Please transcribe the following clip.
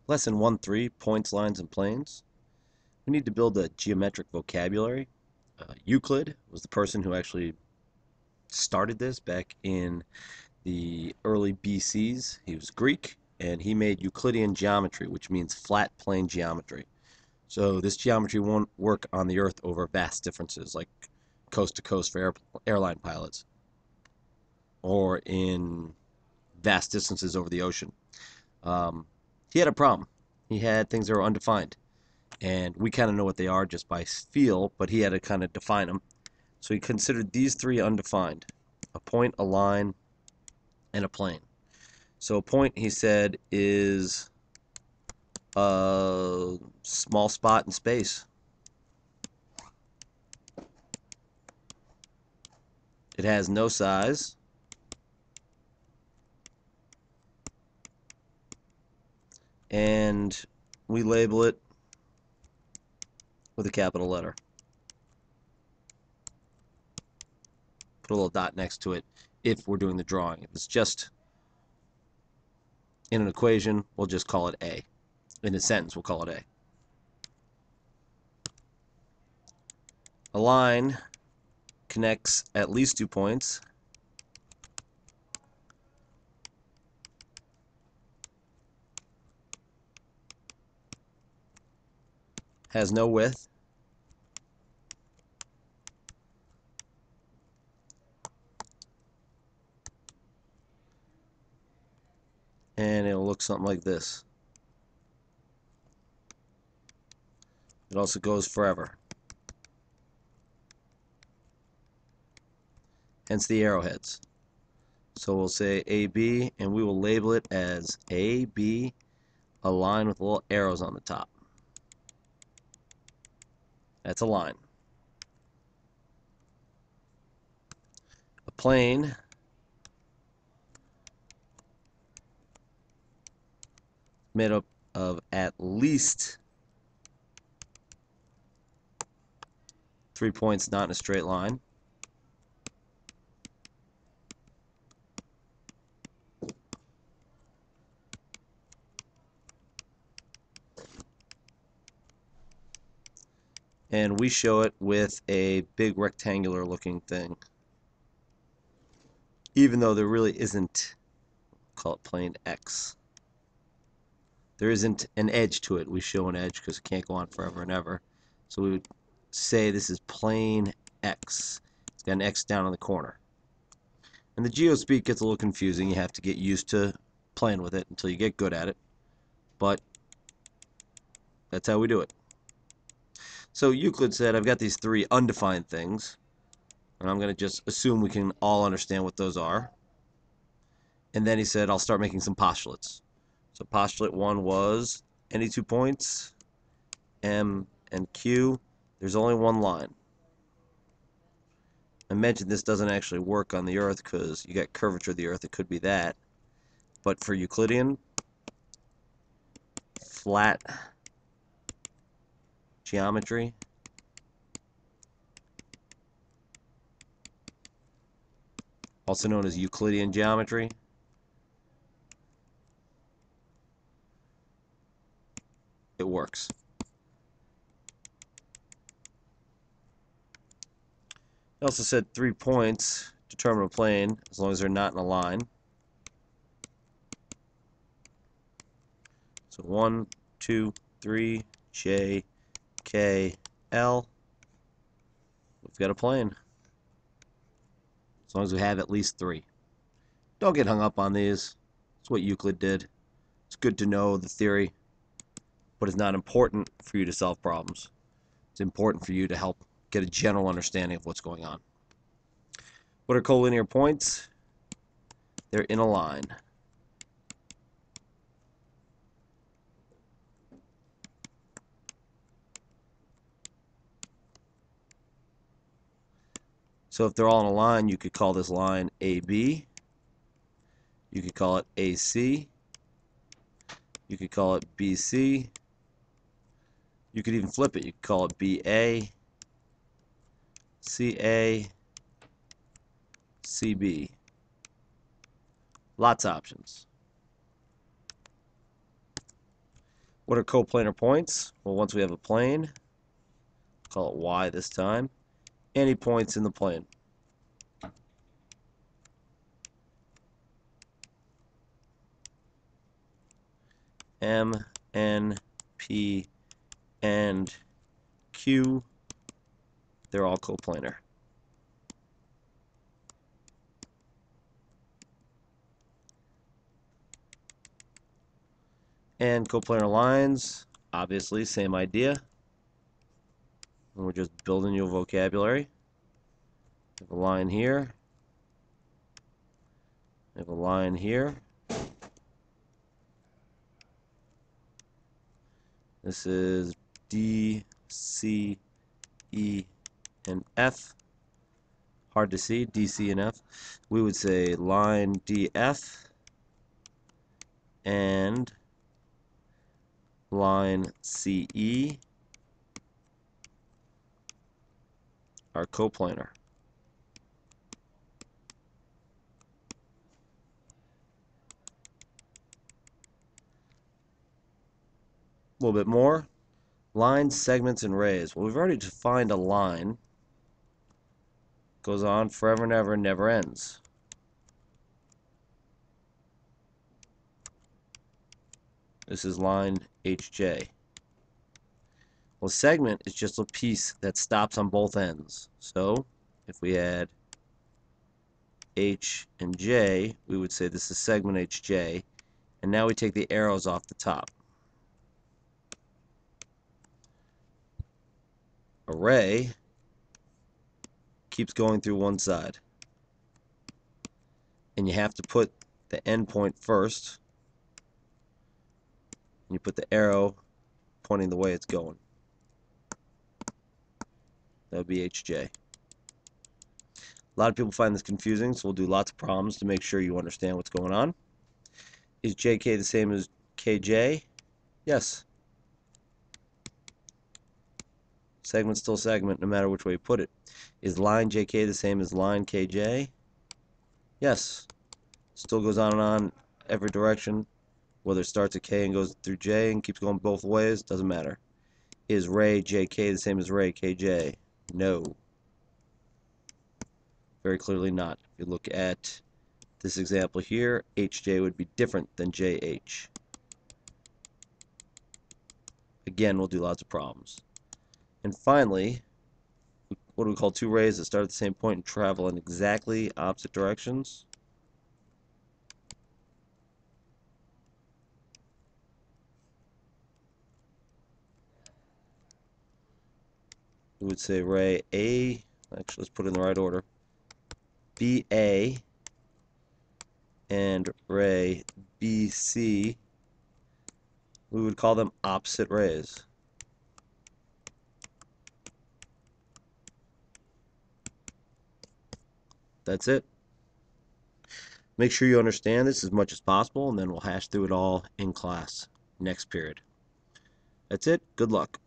Lesson 1-3, Points, Lines, and Planes. We need to build a geometric vocabulary. Euclid was the person who actually started this back in the early BCs. He was Greek, and he made Euclidean geometry, which means flat plane geometry. So this geometry won't work on the Earth over vast differences, like coast to coast for airline pilots, or in vast distances over the ocean. He had a problem. He had things that were undefined, and we kind of know what they are just by feel, but he had to kind of define them. So he considered these three undefined: a point, a line, and a plane. So a point, he said, is a small spot in space. It has no size. And we label it with a capital letter. Put a little dot next to it if we're doing the drawing. If it's just in an equation, we'll just call it A. In a sentence, we'll call it A. A line connects at least 2 points. Has no width. And it'll look something like this. It also goes forever. Hence the arrowheads. So we'll say AB, and we will label it as AB, a line with little arrows on the top. That's a line. A plane made up of at least 3 points, not in a straight line. And we show it with a big rectangular looking thing. Even though there really isn't, call it plane X. There isn't an edge to it. We show an edge because it can't go on forever and ever. So we would say this is plane X. It's got an X down in the corner. And the GEO speak gets a little confusing. You have to get used to playing with it until you get good at it. But that's how we do it. So Euclid said, I've got these three undefined things, and I'm going to just assume we can all understand what those are. And then he said, I'll start making some postulates. So postulate 1 was any 2 points, M and Q, there's only one line. I mentioned this doesn't actually work on the Earth because you got curvature of the Earth, it could be that. But for Euclidean, flat geometry, also known as Euclidean geometry, it works. It also said 3 points determine a plane as long as they're not in a line. So 1, 2, 3, J, K, L. We've got a plane. As long as we have at least 3. Don't get hung up on these. It's what Euclid did. It's good to know the theory, but it's not important for you to solve problems. It's important for you to help get a general understanding of what's going on. What are collinear points? They're in a line. So if they're all in a line, you could call this line AB. You could call it AC. You could call it BC. You could even flip it. You could call it BA, CA, CB. Lots of options. What are coplanar points? Well, once we have a plane, call it y this time, any points in the plane. M, N, P, and Q, they're all coplanar. And coplanar lines, obviously, same idea. And we're just building your vocabulary. We have a line here. We have a line here. This is D, C, E, and F. Hard to see, D, C, and F. We would say line DF and line CE are coplanar. A little bit more. Lines, segments, and rays. Well, we've already defined a line. Goes on forever and ever and never ends. This is line HJ. Well, segment is just a piece that stops on both ends. So, if we had H and J, we would say this is segment HJ. And now we take the arrows off the top. A ray keeps going through one side. And you have to put the end point first. And you put the arrow pointing the way it's going. That would be HJ. A lot of people find this confusing, so we'll do lots of problems to make sure you understand what's going on. Is JK the same as KJ? Yes. Segment's still segment, no matter which way you put it. Is line JK the same as line KJ? Yes. Still goes on and on every direction. Whether it starts at K and goes through J and keeps going both ways, doesn't matter. Is ray JK the same as ray KJ? No. Very clearly not. If you look at this example here, HJ would be different than JH. Again, we'll do lots of problems. And finally, what do we call two rays that start at the same point and travel in exactly opposite directions? We would say ray A, actually let's put it in the right order, BA and ray BC, we would call them opposite rays. That's it. Make sure you understand this as much as possible, and then we'll hash through it all in class next period. That's it. Good luck.